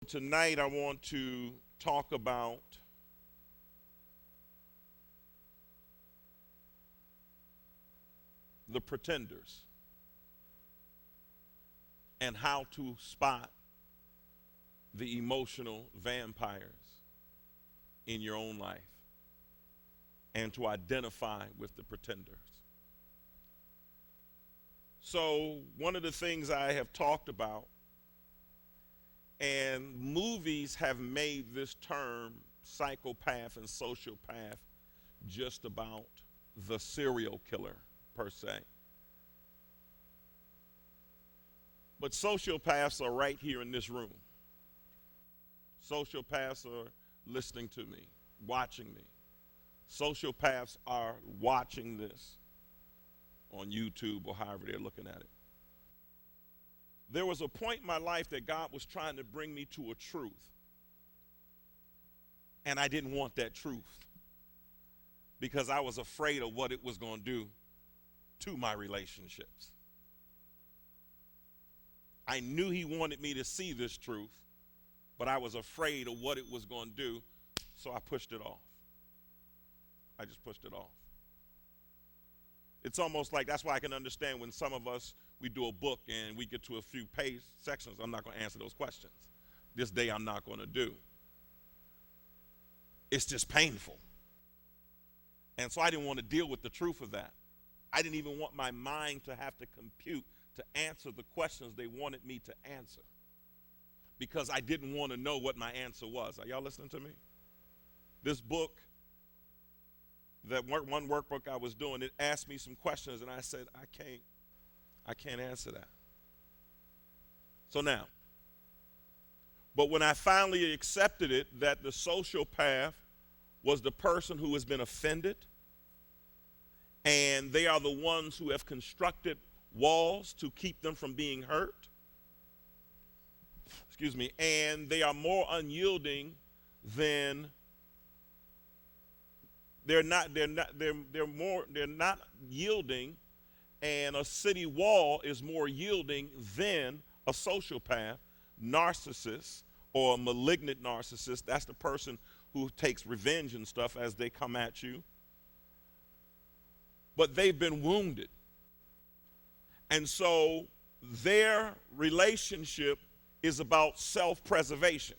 Tonight I want to talk about the pretenders and how to spot the emotional vampires in your own life and to identify with the pretenders. So, one of the things I have talked about, and movies have made this term psychopath and sociopath just about the serial killer per se. But sociopaths are right here in this room. Sociopaths are listening to me, watching me. Sociopaths are watching this on YouTube or however they're looking at it. There was a point in my life that God was trying to bring me to a truth. And I didn't want that truth because I was afraid of what it was going to do to my relationships. I knew he wanted me to see this truth, but I was afraid of what it was going to do, so I pushed it off. I just pushed it off. It's almost like, that's why I can understand when some of us, we do a book and we get to a few page sections. I'm not going to answer those questions. This day I'm not going to do. It's just painful. And so I didn't want to deal with the truth of that. I didn't even want my mind to have to compute to answer the questions they wanted me to answer because I didn't want to know what my answer was. Are y'all listening to me? This book, that one workbook I was doing, it asked me some questions, and I said, I can't answer that. So now, but when I finally accepted it, that the sociopath was the person who has been offended, and they are the ones who have constructed walls to keep them from being hurt, and they are more unyielding than they're not yielding, and a city wall is more yielding than a sociopath, narcissist, or a malignant narcissist. That's the person who takes revenge and stuff as they come at you. But they've been wounded. And so their relationship is about self-preservation.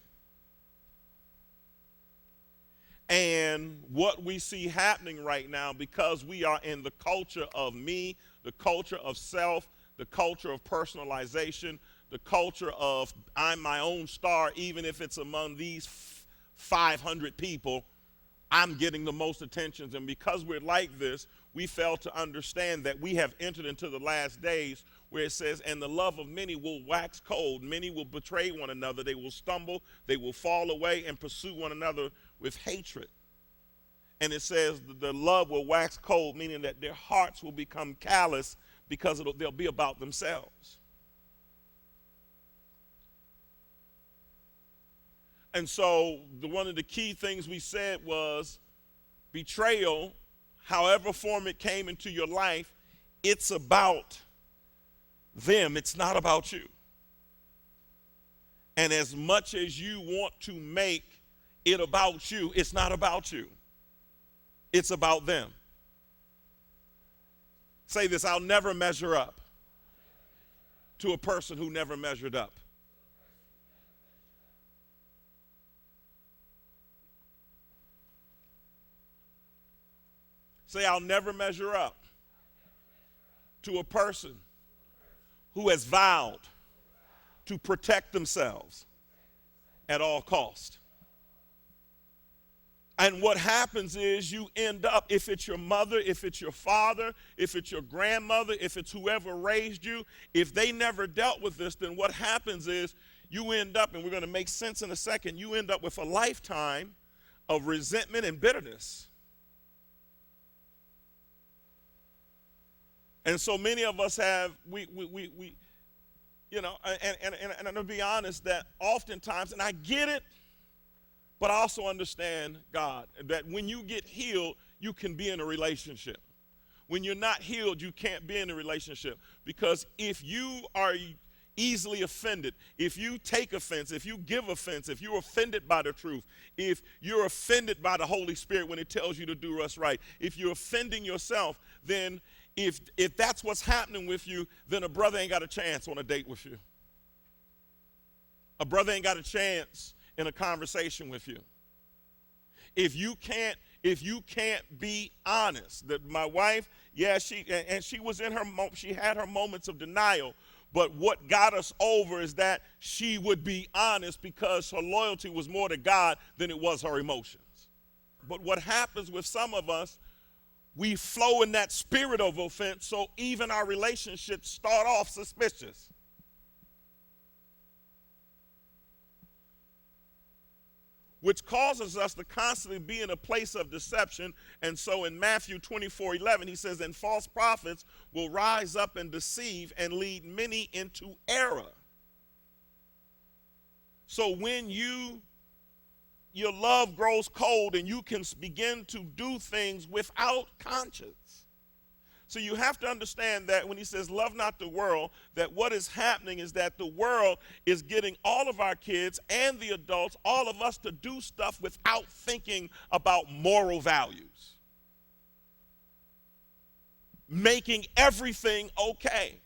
And what we see happening right now, because we are in the culture of me, the culture of self, the culture of personalization, the culture of I'm my own star, even if it's among these 500 people, I'm getting the most attentions. And because we're like this, we fail to understand that we have entered into the last days where it says, and the love of many will wax cold. Many will betray one another. They will stumble. They will fall away and pursue one another with hatred. And it says the love will wax cold, meaning that their hearts will become callous because they'll be about themselves. And so one of the key things we said was betrayal, however form it came into your life, it's about them. It's not about you. And as much as you want to make it about you, it's not about you. It's about them. Say this, I'll never measure up to a person who never measured up. Say, I'll never measure up to a person who has vowed to protect themselves at all cost. And what happens is you end up, if it's your mother, if it's your father, if it's your grandmother, if it's whoever raised you, if they never dealt with this, then what happens is you end up, and we're going to make sense in a second, you end up with a lifetime of resentment and bitterness. And so many of us have, and to be honest, that oftentimes, and I get it, but I also understand, God, that when you get healed, you can be in a relationship. When you're not healed, you can't be in a relationship. Because if easily offended, if you take offense, if you give offense, if you're offended by the truth, if you're offended by the Holy Spirit when it tells you to do what's right, if you're offending yourself, then if that's what's happening with you, then a brother ain't got a chance on a date with you. A brother ain't got a chance in a conversation with you. If you can't be honest, that my wife, yeah, she was in she had her moments of denial, but what got us over is that she would be honest because her loyalty was more to God than it was her emotions. But what happens with some of us, we flow in that spirit of offense, so even our relationships start off suspicious. Which causes us to constantly be in a place of deception. And so in Matthew 24:11, he says, and false prophets will rise up and deceive and lead many into error. So when your love grows cold and you can begin to do things without conscience. So you have to understand that when he says love not the world, that what is happening is that the world is getting all of our kids and the adults, all of us, to do stuff without thinking about moral values. Making everything okay.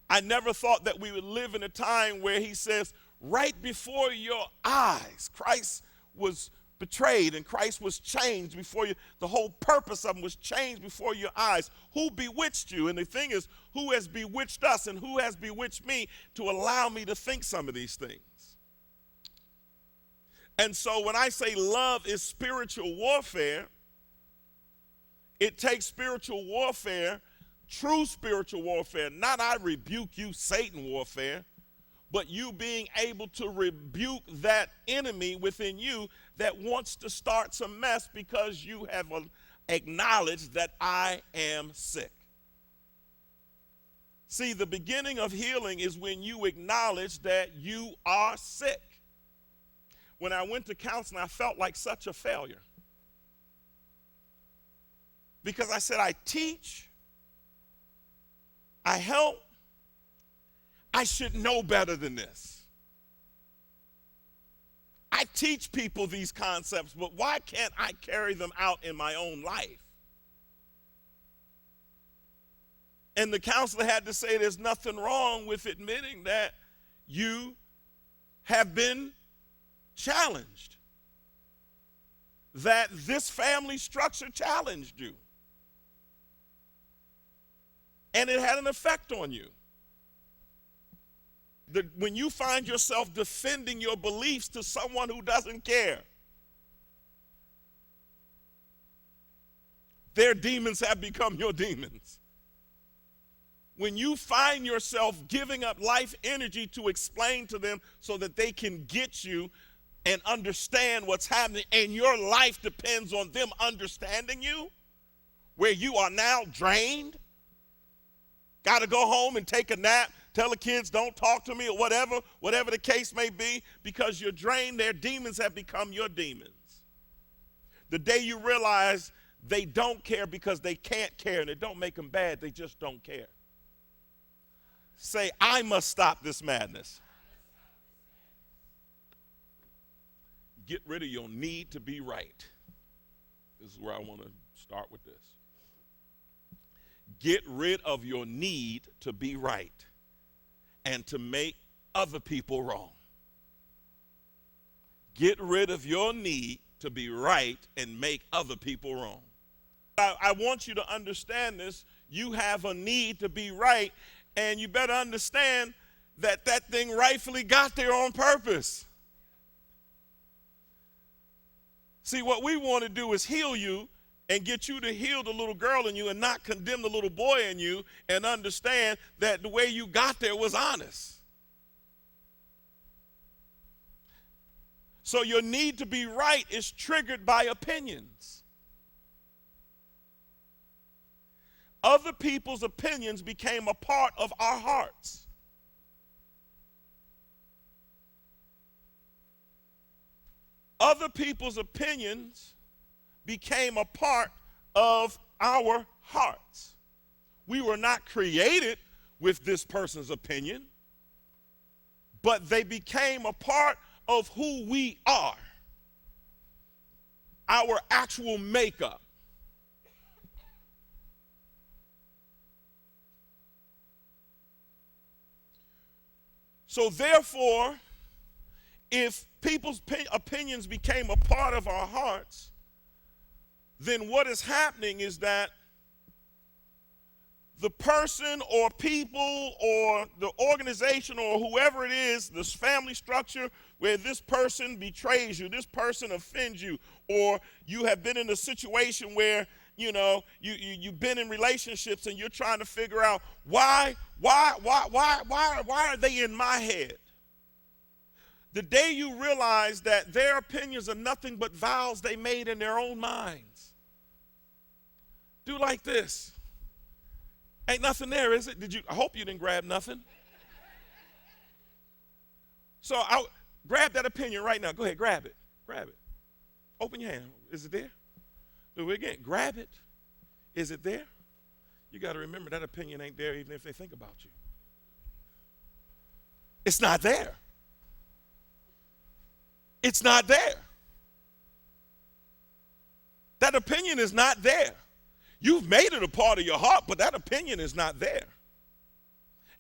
I never thought that we would live in a time where he says, right before your eyes, Christ was betrayed and Christ was changed before you. The whole purpose of him was changed before your eyes. Who bewitched you? And the thing is, who has bewitched us and who has bewitched me to allow me to think some of these things? And so when I say love is spiritual warfare, it takes spiritual warfare, true spiritual warfare, not I rebuke you, Satan warfare, but you being able to rebuke that enemy within you that wants to start some mess because you have acknowledged that I am sick. See, the beginning of healing is when you acknowledge that you are sick. When I went to counseling, I felt like such a failure. Because I said, I teach, I help, I should know better than this. I teach people these concepts, but why can't I carry them out in my own life? And the counselor had to say there's nothing wrong with admitting that you have been challenged, that this family structure challenged you, and it had an effect on you. When you find yourself defending your beliefs to someone who doesn't care, their demons have become your demons. When you find yourself giving up life energy to explain to them so that they can get you and understand what's happening, and your life depends on them understanding you, where you are now drained, got to go home and take a nap, tell the kids don't talk to me or whatever the case may be, because you're drained, their demons have become your demons. The day you realize they don't care because they can't care, and it don't make them bad, they just don't care. Say, I must stop this madness. Get rid of your need to be right. This is where I want to start with this. Get rid of your need to be right and to make other people wrong. Get rid of your need to be right and make other people wrong. I want you to understand this. You have a need to be right, and you better understand that that thing rightfully got there on purpose. See, what we want to do is heal you and get you to heal the little girl in you and not condemn the little boy in you, and understand that the way you got there was honest. So your need to be right is triggered by opinions. Other people's opinions became a part of our hearts. Other people's opinions became a part of our hearts. We were not created with this person's opinion. but they became a part of who we are, our actual makeup. So therefore, if people's opinions became a part of our hearts, then what is happening is that the person or people or the organization or whoever it is, this family structure where this person betrays you, this person offends you, or you have been in a situation where, you've been in relationships and you're trying to figure out why are they in my head? The day you realize that their opinions are nothing but vows they made in their own minds. Do like this. Ain't nothing there, is it? I hope you didn't grab nothing. So I'll grab that opinion right now. Go ahead, grab it. Grab it. Open your hand. Is it there? Do it again. Grab it. Is it there? You got to remember that opinion ain't there even if they think about you. It's not there. It's not there. That opinion is not there. You've made it a part of your heart, but that opinion is not there.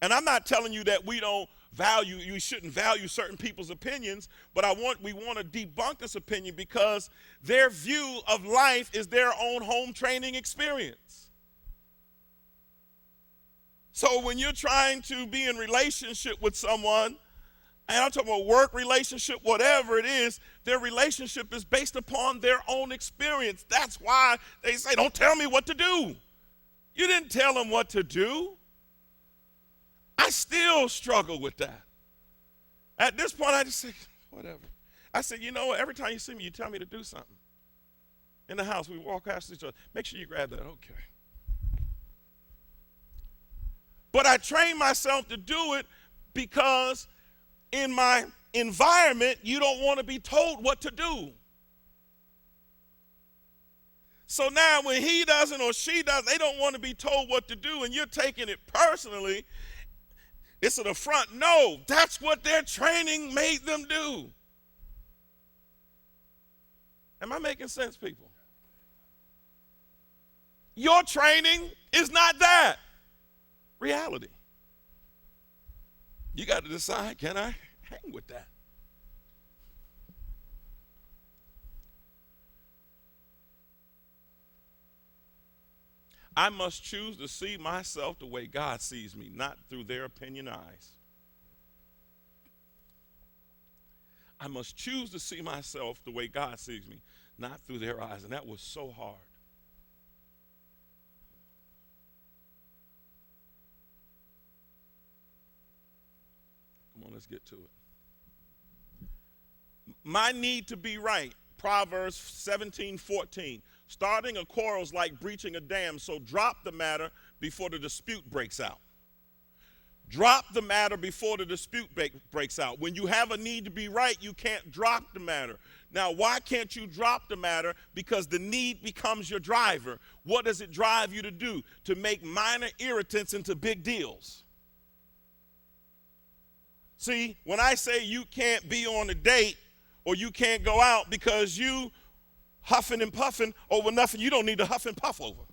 And I'm not telling you that you shouldn't value certain people's opinions, but we want to debunk this opinion because their view of life is their own home training experience. So when you're trying to be in relationship with someone, and I'm talking about work relationship, whatever it is, their relationship is based upon their own experience. That's why they say, don't tell me what to do. You didn't tell them what to do. I still struggle with that. At this point, I just say, whatever. I said, every time you see me, you tell me to do something. In the house, we walk past each other. Make sure you grab that. Okay. But I train myself to do it because in my environment, you don't want to be told what to do. So now when he doesn't or she does, they don't want to be told what to do, and you're taking it personally. It's an affront. No, that's what their training made them do. Am I making sense, people? Your training is not that. Reality. You got to decide, can I hang with that? I must choose to see myself the way God sees me, not through their opinion eyes. I must choose to see myself the way God sees me, not through their eyes. And that was so hard. Come on, let's get to it. My need to be right, Proverbs 17:14. Starting a quarrel is like breaching a dam, so drop the matter before the dispute breaks out. Drop the matter before the dispute breaks out. When you have a need to be right, you can't drop the matter. Now, why can't you drop the matter? Because the need becomes your driver. What does it drive you to do? To make minor irritants into big deals. See, when I say you can't be on a date or you can't go out because you huffing and puffing over nothing you don't need to huff and puff over.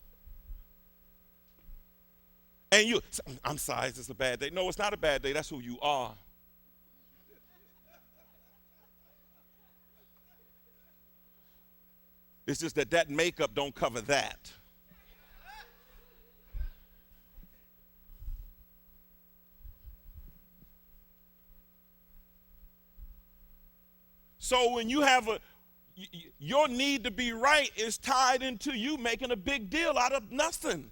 And I'm sorry, it's a bad day. No, it's not a bad day. That's who you are. It's just that makeup don't cover that. So when you have your need to be right is tied into you making a big deal out of nothing.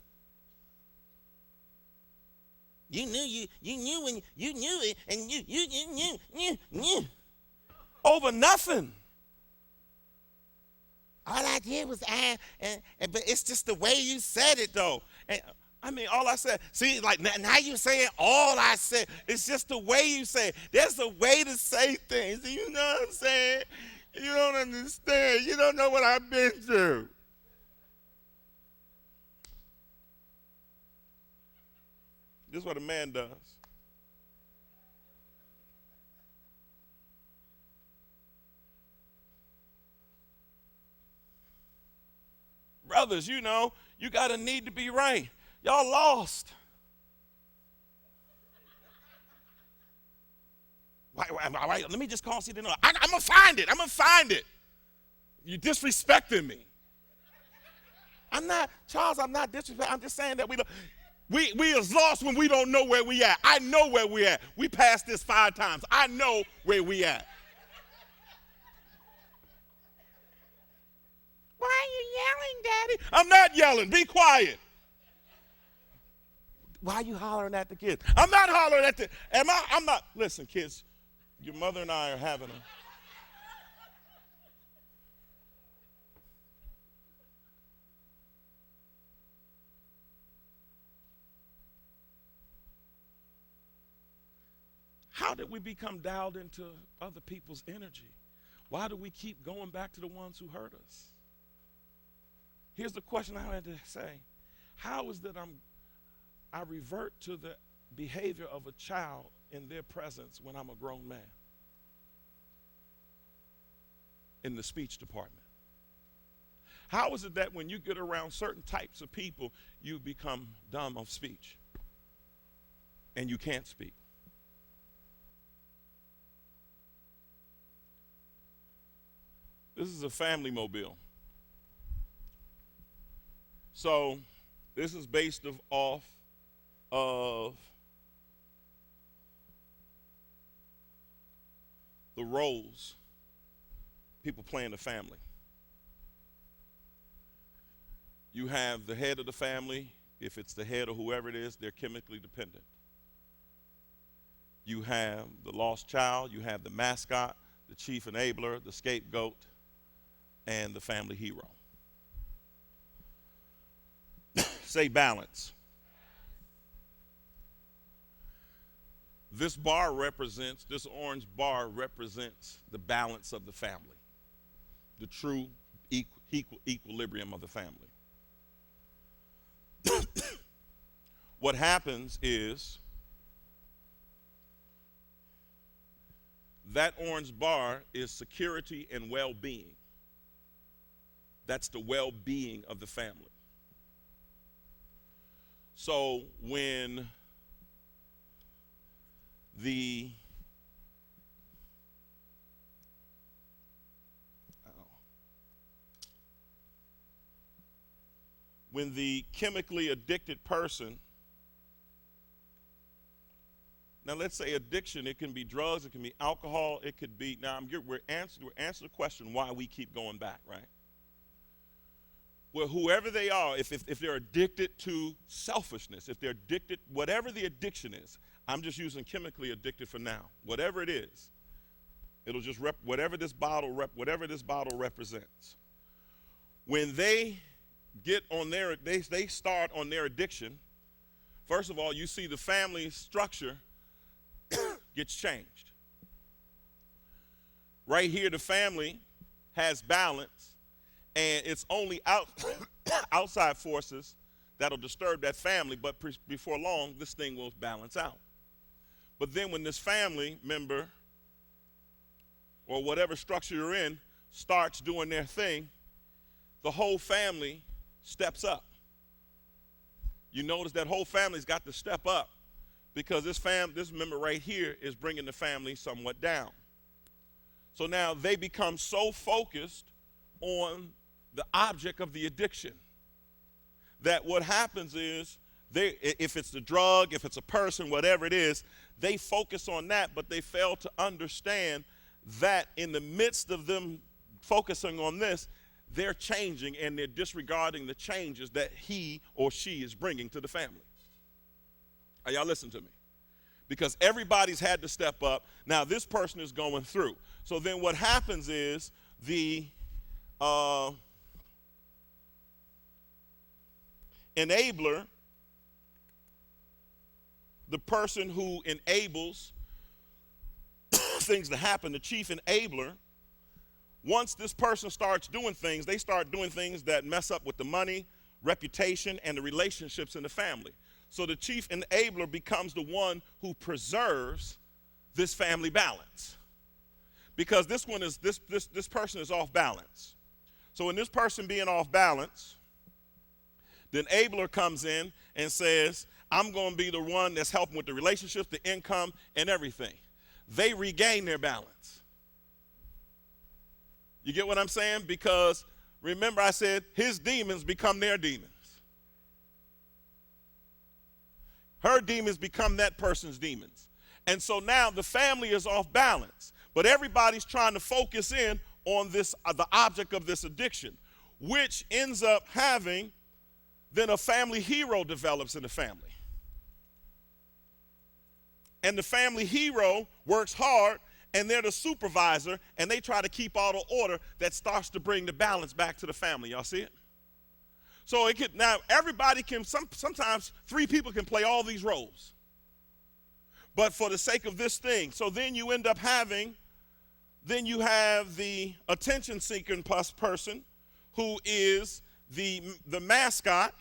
You knew it, and you knew. Over nothing. All I did was but it's just the way you said it, though. And I mean, all I said, see, like now you saying all I said. It's just the way you say it. There's a way to say things. You know what I'm saying? You don't understand. You don't know what I've been through. This is what a man does. Brothers, you know, you got a need to be right. Y'all lost. Why, let me just call see the no. I'm going to find it. I'm going to find it. You're disrespecting me. I'm not, Charles, I'm not disrespecting. I'm just saying that we is lost when we don't know where we at. I know where we at. We passed this 5 times. I know where we at. Why are you yelling, Daddy? I'm not yelling. Be quiet. Why are you hollering at the kids? I'm not hollering at the, I'm not, listen, kids, your mother and I are having a, how did we become dialed into other people's energy? Why do we keep going back to the ones who hurt us? Here's the question I had to say. How is that I revert to the behavior of a child in their presence when I'm a grown man? In the speech department. How is it that when you get around certain types of people, you become dumb of speech and you can't speak? This is a family mobile. So this is based off of the roles people play in the family. You have the head of the family. If it's the head or whoever it is, they're chemically dependent. You have the lost child. You have the mascot, the chief enabler, the scapegoat, and the family hero. Say balance. This orange bar represents the balance of the family, the true equilibrium of the family. What happens is that orange bar is security and well-being. That's the well-being of the family. So when the chemically addicted person, now let's say addiction, it can be drugs, it can be alcohol, it could be, now we're answering the question why we keep going back, right? Well, whoever they are, if they're addicted to selfishness, if they're addicted, whatever the addiction is, I'm just using chemically addicted for now. Whatever it is, it'll just whatever this bottle represents. When they get on they start on their addiction, first of all, you see the family structure gets changed. Right here, the family has balance. And it's only outside forces that'll disturb that family, but before long, this thing will balance out. But then when this family member or whatever structure you're in starts doing their thing, the whole family steps up. You notice that whole family's got to step up because this member right here is bringing the family somewhat down. So now they become so focused on the object of the addiction that what happens is if it's the drug, if it's a person, whatever it is, they focus on that, but they fail to understand that in the midst of them focusing on this, they're changing and they're disregarding the changes that he or she is bringing to the family. Are y'all listening to me? Because everybody's had to step up. Now this person is going through. So then what happens is the enabler, the person who enables things to happen, the chief enabler, once this person starts doing things, they start doing things that mess up with the money, reputation, and the relationships in the family. So the chief enabler becomes the one who preserves this family balance. Because this person is off balance. So in this person being off balance, Then Abler comes in and says, I'm going to be the one that's helping with the relationships, the income, and everything. They regain their balance. You get what I'm saying? Because remember I said his demons become their demons. Her demons become that person's demons. And so now the family is off balance. But everybody's trying to focus in on this, the object of this addiction, which ends up having then a family hero develops in the family. And the family hero works hard, and they're the supervisor, and they try to keep all the order that starts to bring the balance back to the family. Y'all see it? So it could, now everybody can, sometimes 3 people can play all these roles. But for the sake of this thing, so then you end up having, then you have the attention-seeking person who is the mascot.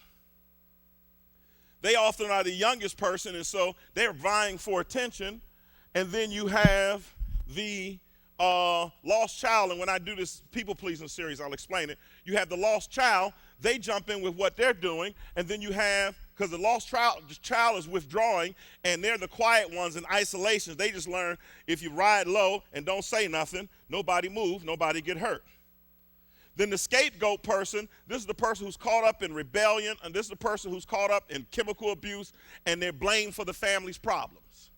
They often are the youngest person, and so they're vying for attention. And then you have the lost child, and when I do this people-pleasing series, I'll explain it. You have the lost child. They jump in with what they're doing, and then you have, because the lost child is withdrawing, and they're the quiet ones in isolation. They just learn if you ride low and don't say nothing, nobody move, nobody get hurt. Then the scapegoat person, this is the person who's caught up in rebellion, and this is the person who's caught up in chemical abuse, and they're blamed for the family's problems.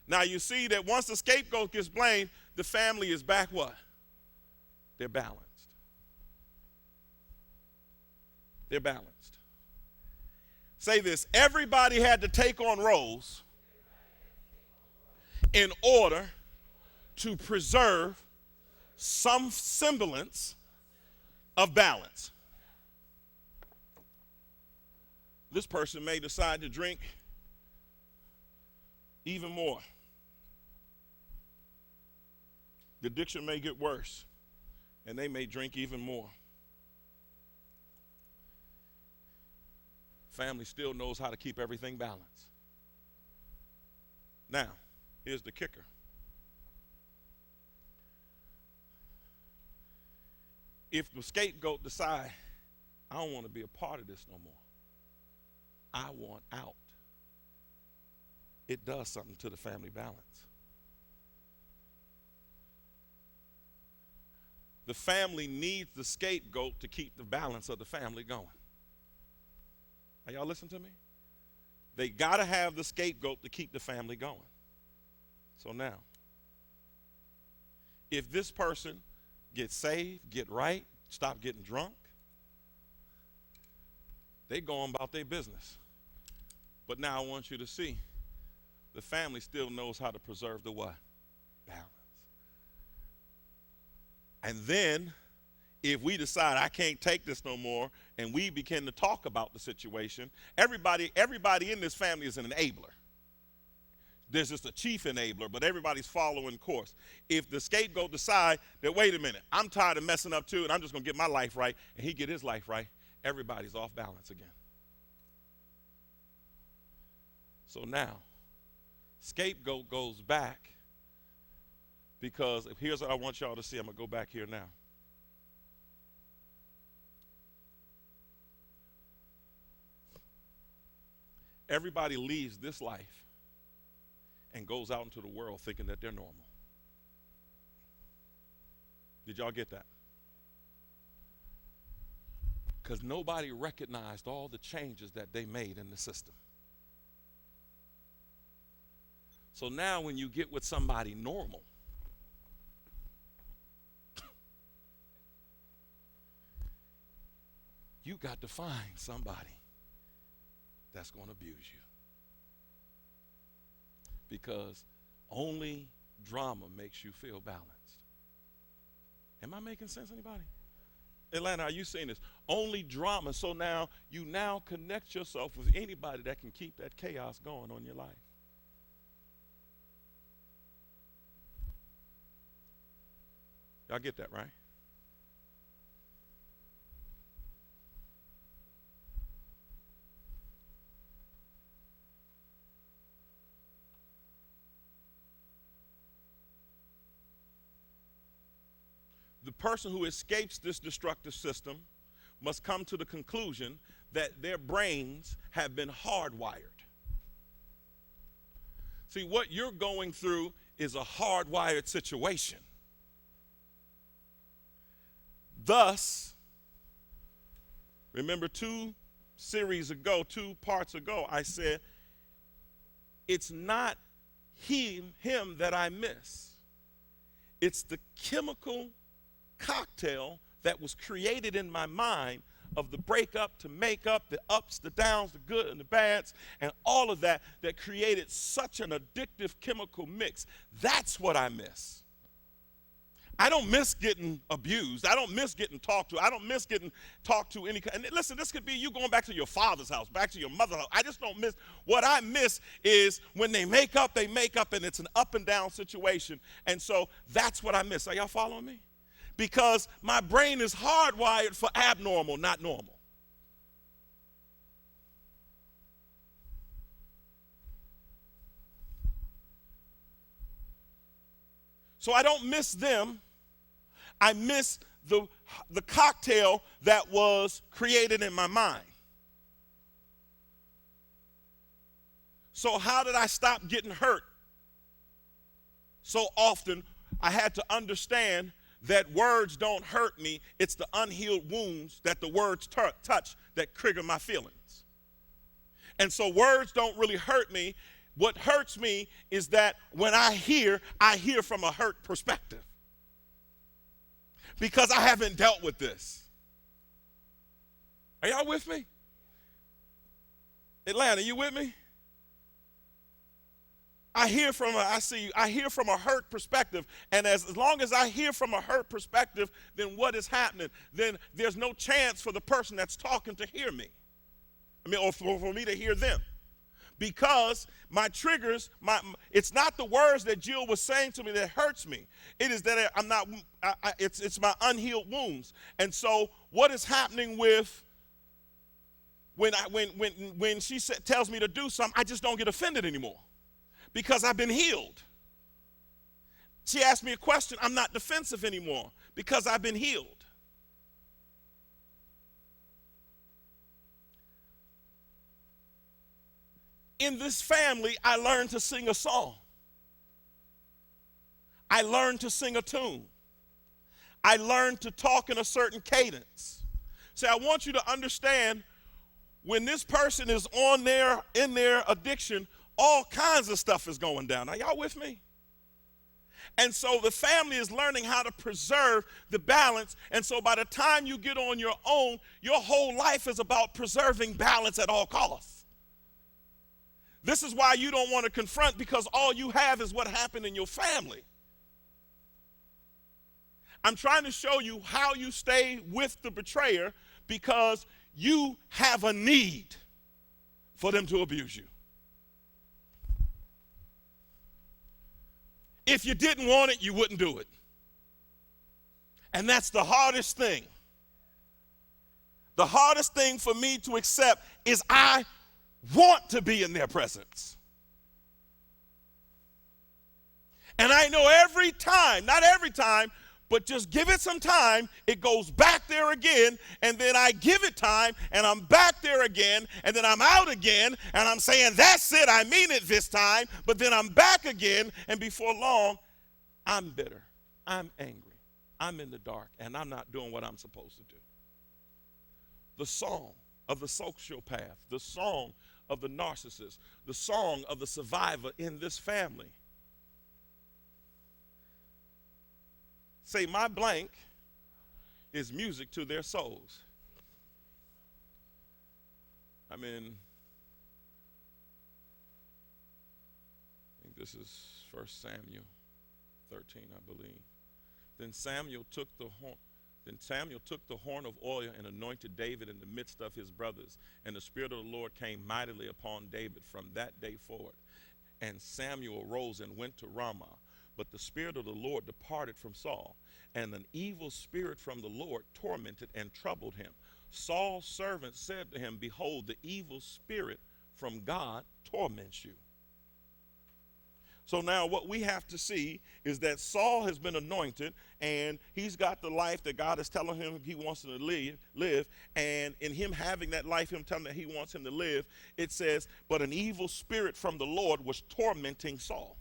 Now you see that once the scapegoat gets blamed, the family is back what? They're balanced. They're balanced. Say this, everybody had to take on roles in order to preserve some semblance of balance. This person may decide to drink even more. The addiction may get worse, and they may drink even more. Family still knows how to keep everything balanced. Now, here's the kicker. If the scapegoat decide, I don't want to be a part of this no more, I want out, it does something to the family balance. The family needs the scapegoat to keep the balance of the family going. Are y'all listening to me? They got to have the scapegoat to keep the family going. So now, if this person gets saved, get right, stop getting drunk, they go on about their business. But now I want you to see, the family still knows how to preserve the what? Balance. And then, if we decide I can't take this no more, and we begin to talk about the situation, everybody in this family is an enabler. There's just a chief enabler, but everybody's following course. If the scapegoat decide that, wait a minute, I'm tired of messing up too, and I'm just going to get my life right, and he get his life right, everybody's off balance again. So now, scapegoat goes back, because here's what I want y'all to see. I'm going to go back here now. Everybody leaves this life and goes out into the world thinking that they're normal. Did y'all get that? Because nobody recognized all the changes that they made in the system. So now when you get with somebody normal, you got to find somebody that's going to abuse you. Because only drama makes you feel balanced. Am I making sense, anybody? Atlanta, are you seeing this? Only drama. So now you now connect yourself with anybody that can keep that chaos going on your life. Y'all get that, right? The person who escapes this destructive system must come to the conclusion that their brains have been hardwired. See, what you're going through is a hardwired situation. Thus, remember 2 parts ago, I said, it's not him that I miss. It's the chemical cocktail that was created in my mind of the breakup to make up, the ups, the downs, the good and the bads, and all of that created such an addictive chemical mix. That's what I miss. I don't miss getting abused. I don't miss getting talked to. I don't miss getting talked to any. And listen, this could be you going back to your father's house, back to your mother's house. I just don't miss. What I miss is when they make up, and it's an up and down situation. And so that's what I miss. Are y'all following me? Because my brain is hardwired for abnormal, not normal. So I don't miss them. I miss the cocktail that was created in my mind. So how did I stop getting hurt so often? I had to understand that words don't hurt me. It's the unhealed wounds that the words touch that trigger my feelings. And so words don't really hurt me. What hurts me is that when I hear from a hurt perspective. Because I haven't dealt with this. Are y'all with me? Atlanta, you with me? I hear from a hurt perspective, and as long as I hear from a hurt perspective, then what is happening? Then there's no chance for the person that's talking to hear me. Or for me to hear them. Because my triggers, it's not the words that Jill was saying to me that hurts me. It is that it's my unhealed wounds. And so what is happening with when she tells me to do something, I just don't get offended anymore. Because I've been healed. She asked me a question, I'm not defensive anymore because I've been healed. In this family, I learned to sing a song. I learned to sing a tune. I learned to talk in a certain cadence. So I want you to understand when this person is in their addiction, all kinds of stuff is going down. Are y'all with me? And so the family is learning how to preserve the balance. And so by the time you get on your own, your whole life is about preserving balance at all costs. This is why you don't want to confront, because all you have is what happened in your family. I'm trying to show you how you stay with the betrayer, because you have a need for them to abuse you. If you didn't want it, you wouldn't do it. And that's the hardest thing. The hardest thing for me to accept is I want to be in their presence. And I know every time, not every time, but just give it some time, it goes back there again, and then I give it time, and I'm back there again, and then I'm out again, and I'm saying, that's it, I mean it this time, but then I'm back again, and before long, I'm bitter, I'm angry, I'm in the dark, and I'm not doing what I'm supposed to do. The song of the sociopath, the song of the narcissist, the song of the survivor in this family. Say, my blank is music to their souls. I think this is 1 Samuel 13, I believe. Then Samuel took the horn of oil and anointed David in the midst of his brothers. And the Spirit of the Lord came mightily upon David from that day forward. And Samuel arose and went to Ramah. But the Spirit of the Lord departed from Saul, and an evil spirit from the Lord tormented and troubled him. Saul's servant said to him, behold, the evil spirit from God torments you. So now what we have to see is that Saul has been anointed, and he's got the life that God is telling him he wants him to live. And in him having that life, him telling that he wants him to live, it says, but an evil spirit from the Lord was tormenting Saul.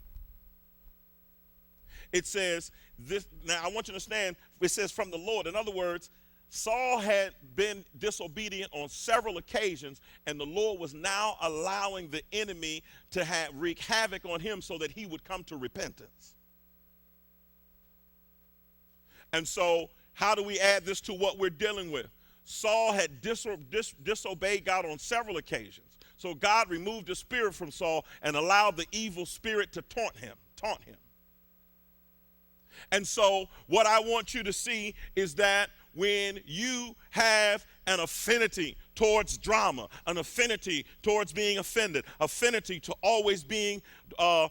It says this. Now I want you to understand, it says from the Lord. In other words, Saul had been disobedient on several occasions, and the Lord was now allowing the enemy to wreak havoc on him so that he would come to repentance. And so how do we add this to what we're dealing with? Saul had disobeyed God on several occasions. So God removed the spirit from Saul and allowed the evil spirit to taunt him. And so what I want you to see is that when you have an affinity towards drama, an affinity towards being offended, affinity to always being drawn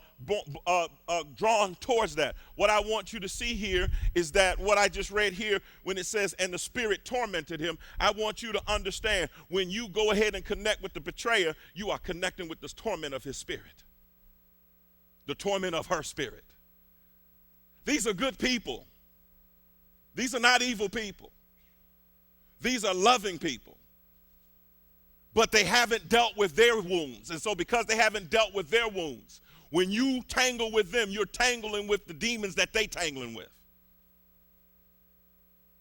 towards that, what I want you to see here is that what I just read here when it says, and the spirit tormented him, I want you to understand when you go ahead and connect with the betrayer, you are connecting with this torment of his spirit, the torment of her spirit. These are good people. These are not evil people. These are loving people. But they haven't dealt with their wounds. And so because they haven't dealt with their wounds, when you tangle with them, you're tangling with the demons that they tangling with.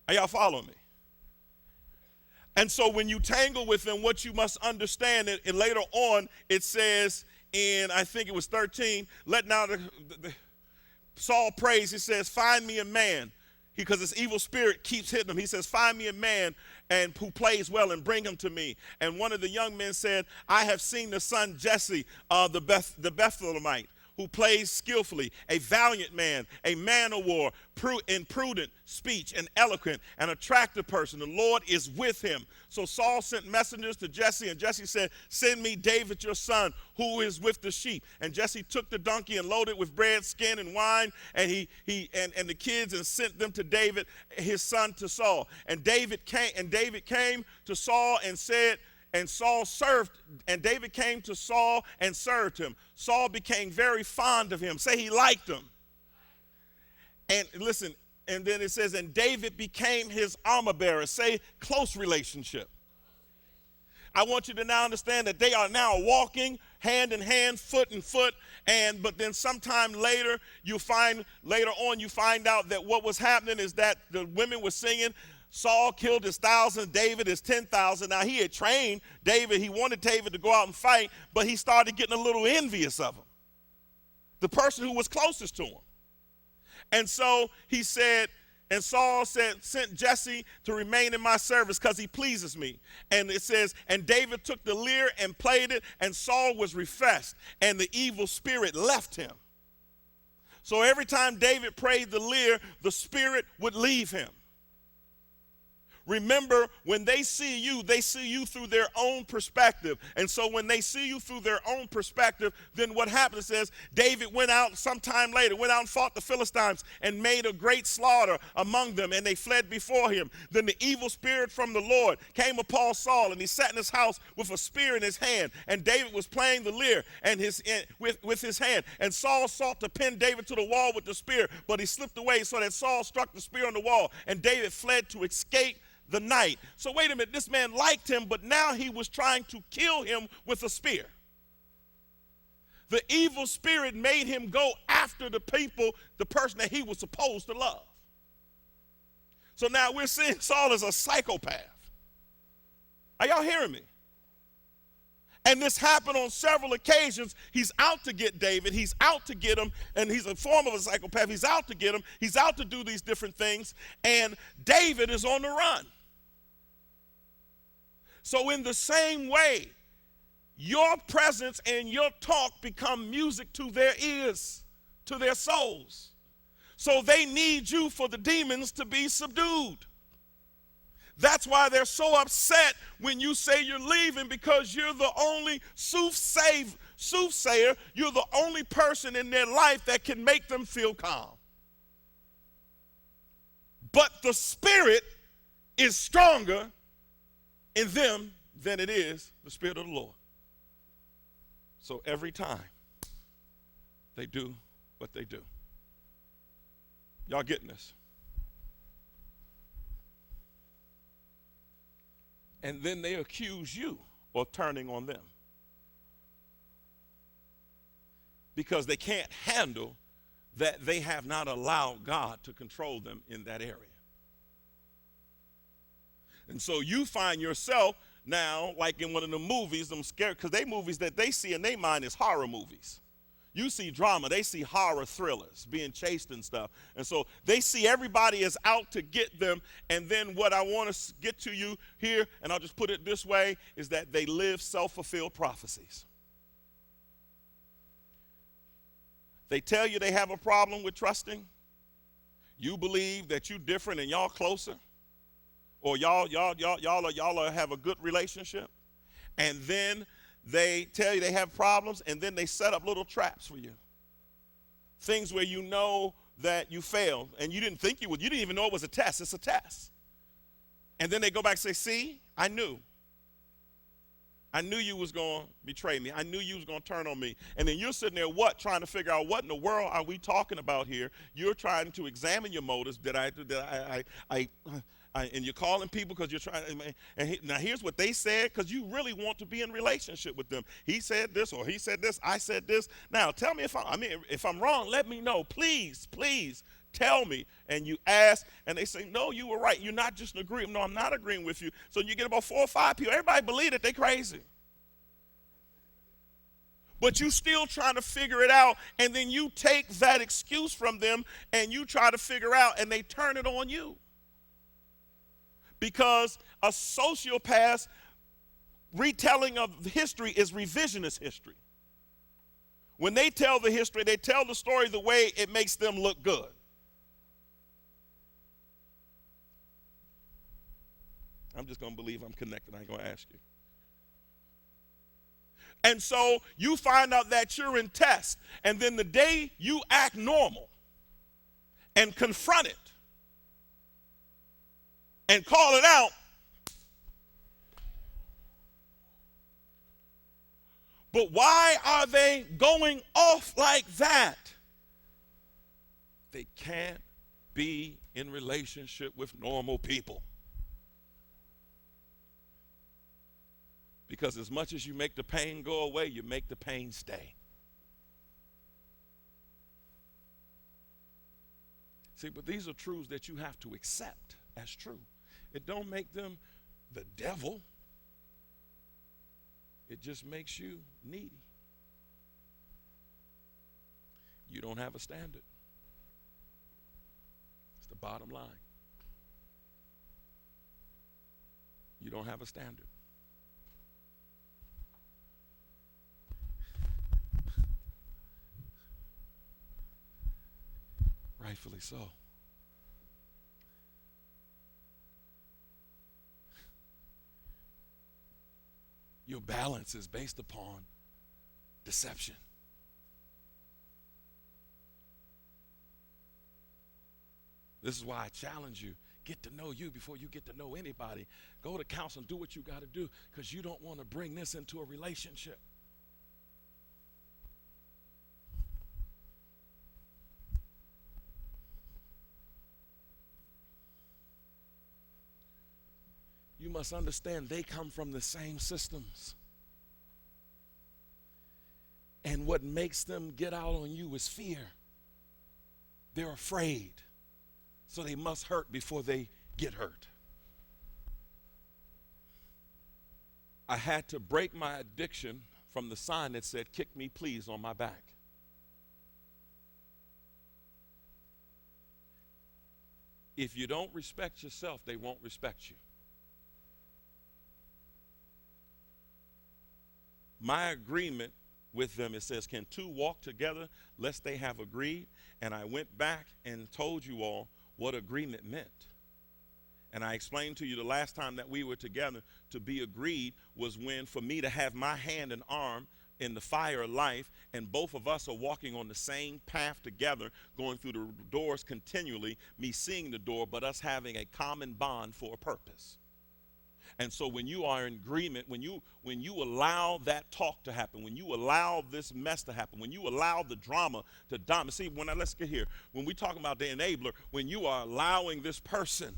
Are y'all following me? And so when you tangle with them, what you must understand, and later on it says in, I think it was 13, let now Saul prays, he says, find me a man, because this evil spirit keeps hitting him. He says, find me a man and who plays well and bring him to me. And one of the young men said, I have seen the son Jesse, the Bethlehemite, who plays skillfully, a valiant man, a man of war, in prudent speech and eloquent, an attractive person. The Lord is with him. So Saul sent messengers to Jesse, and Jesse said, send me David your son, who is with the sheep. And Jesse took the donkey and loaded it with bread, skin, and wine, and the kids, and sent them to David, his son, to Saul. And David came to Saul and said, and David came to Saul and served him. Saul became very fond of him. Say he liked him. And listen, and then it says, and David became his armor bearer. Say close relationship. I want you to now understand that they are now walking hand in hand, foot in foot, but then sometime later you find out that what was happening is that the women were singing, Saul killed his 1,000, David his 10,000. Now he had trained David. He wanted David to go out and fight, but he started getting a little envious of him, the person who was closest to him. And so he said, and Saul sent Jesse to remain in my service because he pleases me. And it says, and David took the lyre and played it, and Saul was refreshed, and the evil spirit left him. So every time David played the lyre, the spirit would leave him. Remember, when they see you through their own perspective. And so when they see you through their own perspective, then what happens is David went out sometime later, went out and fought the Philistines and made a great slaughter among them, and they fled before him. Then the evil spirit from the Lord came upon Saul, and he sat in his house with a spear in his hand, and David was playing the lyre with his hand. And Saul sought to pin David to the wall with the spear, but he slipped away so that Saul struck the spear on the wall, and David fled to escape the night. So wait a minute, this man liked him, but now he was trying to kill him with a spear. The evil spirit made him go after the person that he was supposed to love. So now we're seeing Saul as a psychopath. Are y'all hearing me? And this happened on several occasions. He's out to get David. He's out to get him, and he's a form of a psychopath. He's out to get him. He's out to do these different things, and David is on the run. So in the same way, your presence and your talk become music to their ears, to their souls. So they need you for the demons to be subdued. That's why they're so upset when you say you're leaving, because you're the only soothsayer. You're the only person in their life that can make them feel calm. But the spirit is stronger in them than it is the Spirit of the Lord. So every time they do what they do. Y'all getting this? And then they accuse you of turning on them because they can't handle that they have not allowed God to control them in that area. And so you find yourself now, like in one of the movies, them scared, because they movies that they see in their mind is horror movies. You see drama, they see horror thrillers, being chased and stuff. And so they see everybody is out to get them. And then what I want to get to you here, and I'll just put it this way, is that they live self-fulfilled prophecies. They tell you they have a problem with trusting. You believe that you different and y'all closer, or y'all have a good relationship, and then they tell you they have problems, and then they set up little traps for you. Things where you know that you failed, and you didn't think you would. You didn't even know it was a test. It's a test. And then they go back and say, see, I knew you was going to betray me. I knew you was going to turn on me. And then you're sitting there, trying to figure out what in the world are we talking about here. You're trying to examine your motives. And you're calling people because you're trying. Now here's what they said, because you really want to be in relationship with them. He said this, or he said this. I said this. Now tell me if I'm wrong. Let me know, please, please. Tell me. And you ask, and they say, no, you were right. You're not just agreeing. No, I'm not agreeing with you. So you get about 4 or 5 people. Everybody believe that they crazy. But you still trying to figure it out, and then you take that excuse from them, and you try to figure out, and they turn it on you. Because a sociopath's retelling of history is revisionist history. When they tell the history, they tell the story the way it makes them look good. I'm just going to believe I'm connected. I ain't going to ask you. And so you find out that you're in test. And then the day you act normal and confront it and call it out, but why are they going off like that? They can't be in relationship with normal people. Because as much as you make the pain go away, you make the pain stay. See, but these are truths that you have to accept as true. It don't make them the devil. It just makes you needy. You don't have a standard. It's the bottom line. You don't have a standard. Rightfully so. Your balance is based upon deception. This is why I challenge you. Get to know you before you get to know anybody. Go to counsel and do what you got to do, because you don't want to bring this into a relationship. You must understand they come from the same systems. And what makes them get out on you is fear. They're afraid. So they must hurt before they get hurt. I had to break my addiction from the sign that said, "Kick me, please," on my back. If you don't respect yourself, they won't respect you. My agreement with them, it says, can two walk together lest they have agreed? And I went back and told you all what agreement meant. And I explained to you the last time that we were together, to be agreed was when, for me to have my hand and arm in the fire of life, and both of us are walking on the same path together, going through the doors continually, me seeing the door, but us having a common bond for a purpose. And so when you are in agreement, when you allow that talk to happen, when you allow this mess to happen, when you allow the drama to dominate. See, let's get here. When we talk about the enabler, when you are allowing this person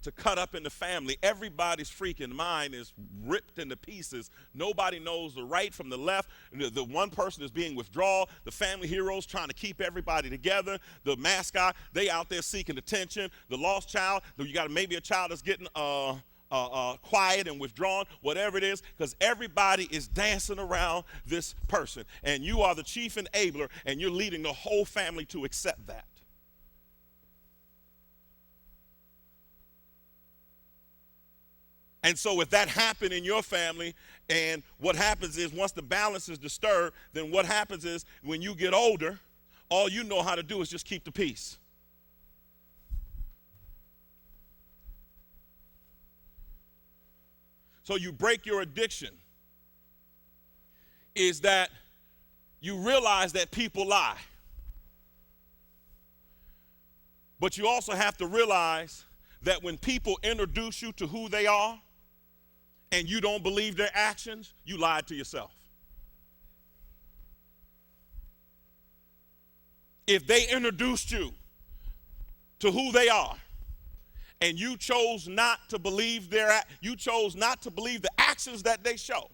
to cut up in the family, everybody's freaking mind is ripped into pieces. Nobody knows the right from the left. The one person is being withdrawn. The family heroes trying to keep everybody together. The mascot, they out there seeking attention. The lost child, you got maybe a child that's getting quiet and withdrawn, whatever it is, because everybody is dancing around this person. And you are the chief enabler, and you're leading the whole family to accept that. And so if that happened in your family, and what happens is once the balance is disturbed, then what happens is when you get older, all you know how to do is just keep the peace. So you break your addiction is that you realize that people lie. But you also have to realize that when people introduce you to who they are, and you don't believe their actions, you lied to yourself. If they introduced you to who they are, and you chose not to believe the actions that they show.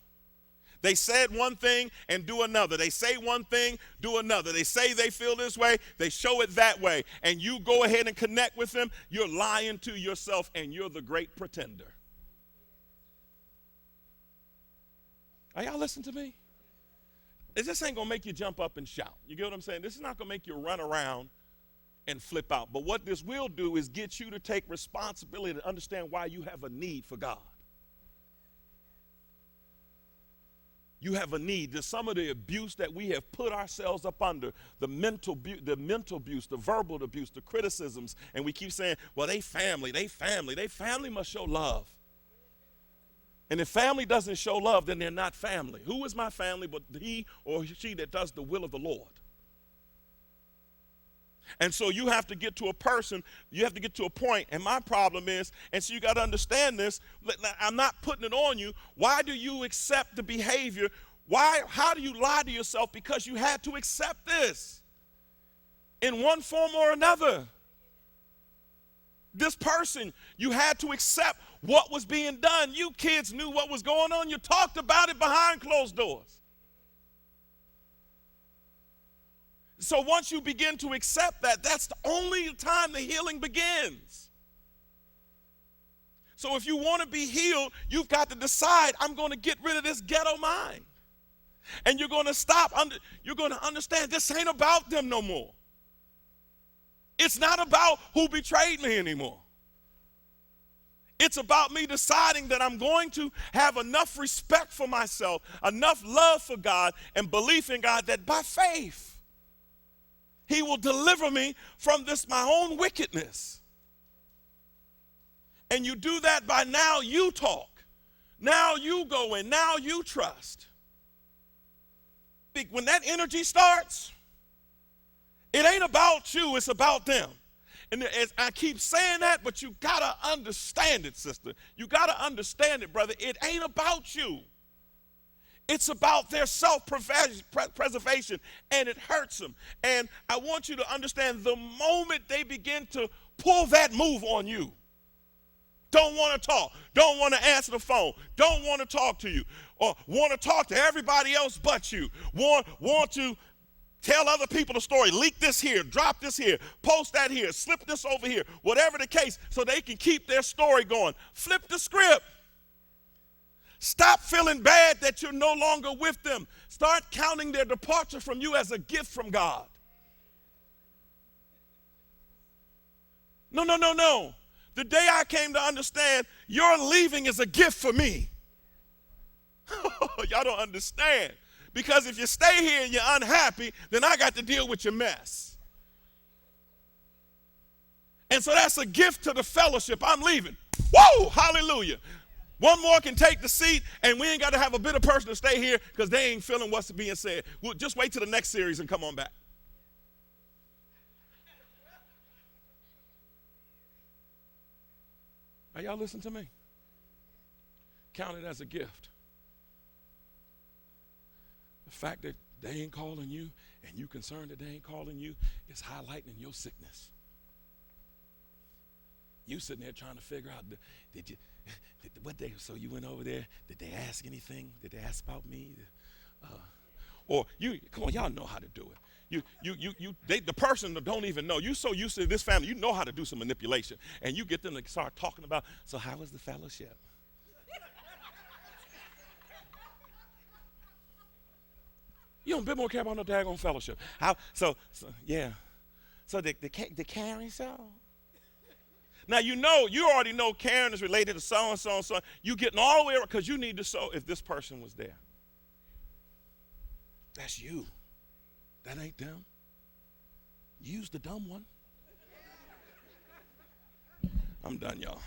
They said one thing and do another. They say one thing, do another. They say they feel this way, they show it that way. And you go ahead and connect with them, you're lying to yourself, and you're the great pretender. Are y'all listening to me? This ain't gonna make you jump up and shout. You get what I'm saying? This is not gonna make you run around and flip out. But what this will do is get you to take responsibility to understand why you have a need for God. You have a need. There's some of the abuse that we have put ourselves up under, the mental abuse, the verbal abuse, the criticisms, and we keep saying, well, they family must show love. And if family doesn't show love, then they're not family. Who is my family but he or she that does the will of the Lord? And so you have to get to a point, and my problem is, and so you got to understand this, I'm not putting it on you. Why do you accept the behavior? How do you lie to yourself? Because you had to accept this in one form or another. This person, you had to accept what was being done. You kids knew what was going on. You talked about it behind closed doors. So once you begin to accept that, that's the only time the healing begins. So if you want to be healed, you've got to decide, I'm going to get rid of this ghetto mind. And you're going to you're going to understand this ain't about them no more. It's not about who betrayed me anymore. It's about me deciding that I'm going to have enough respect for myself, enough love for God, and belief in God that by faith, He will deliver me from my own wickedness. And you do that by now you talk. Now you go in. Now you trust. When that energy starts, it ain't about you, it's about them. And as I keep saying that, but you got to understand it, sister. You got to understand it, brother. It ain't about you. It's about their self-preservation, and it hurts them. And I want you to understand the moment they begin to pull that move on you, don't want to talk, don't want to answer the phone, don't want to talk to you, or want to talk to everybody else but you, want to tell other people the story, leak this here, drop this here, post that here, slip this over here, whatever the case, so they can keep their story going. Flip the script. Stop feeling bad that you're no longer with them. Start counting their departure from you as a gift from God. No. The day I came to understand your leaving is a gift for me. Y'all don't understand. Because if you stay here and you're unhappy, then I got to deal with your mess. And so that's a gift to the fellowship. I'm leaving. Whoa, hallelujah. One more can take the seat, and we ain't got to have a bitter person to stay here because they ain't feeling what's being said. We'll just wait till the next series and come on back. Are y'all listening to me? count it as a gift. The fact that they ain't calling you and you concerned that they ain't calling you is highlighting your sickness. You sitting there trying to figure out, so you went over there, did they ask anything? Did they ask about me? Come on, y'all know how to do it. The person that don't even know, you so used to this family, you know how to do some manipulation. And you get them to start talking about, so how was the fellowship? You don't a bit more care about no daggone fellowship. Yeah. So the caring so. Now you already know Karen is related to so and so and so. You getting all the way around because you need to sow if this person was there. That's you. That ain't them. Use the dumb one. I'm done, y'all.